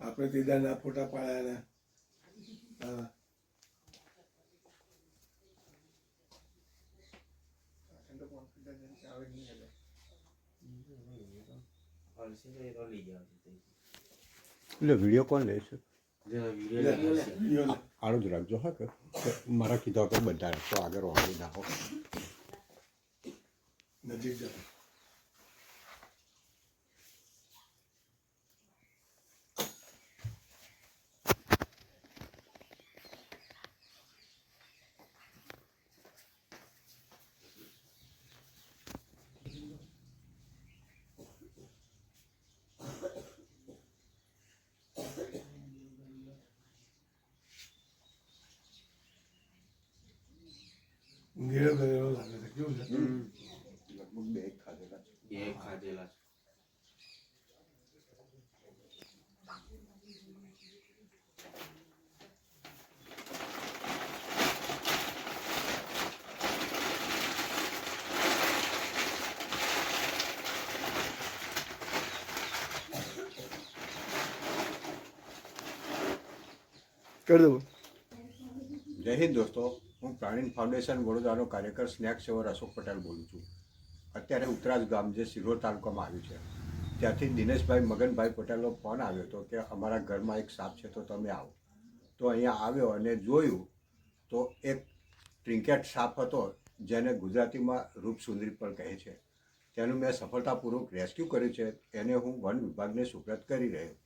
આપણે તેદાના ફોટા પાડ્યા હા એટલે વિડીયો કોણ લે છે? વિડીયો આડું જ રાખજો હા કે મારા કીધા વગર બધા રાખજો આગળ વાળી નાખો. નજીક જાઓ. ઘેરો ઘેરો લાગે છે કેવું છે? લગભગ બે ખાધેલા છે. કરી દઉં. જય હિન્દ દોસ્તો, હું પ્રાણીન ફાઉન્ડેશન વડોદરાનો કાર્યકર સ્નેક સેવર અશોક પટેલ બોલું છું. અત્યારે ઉત્તરાજ ગામ જે સિરોર તાલુકામાં આવ્યું છે ત્યાંથી દિનેશભાઈ મગનભાઈ પટેલનો ફોન આવ્યો હતો કે અમારા ઘરમાં એક સાપ છે તો તમે આવો. તો અહીંયા આવ્યો અને જોયું તો એક ટ્રિંકેટ સાપ હતો જેને ગુજરાતીમાં રૂપસુંદરી પણ કહે છે. તેનું મેં સફળતાપૂર્વક રેસ્ક્યુ કર્યું છે. એને હું વન વિભાગને સુપ્રત કરી રહ્યો.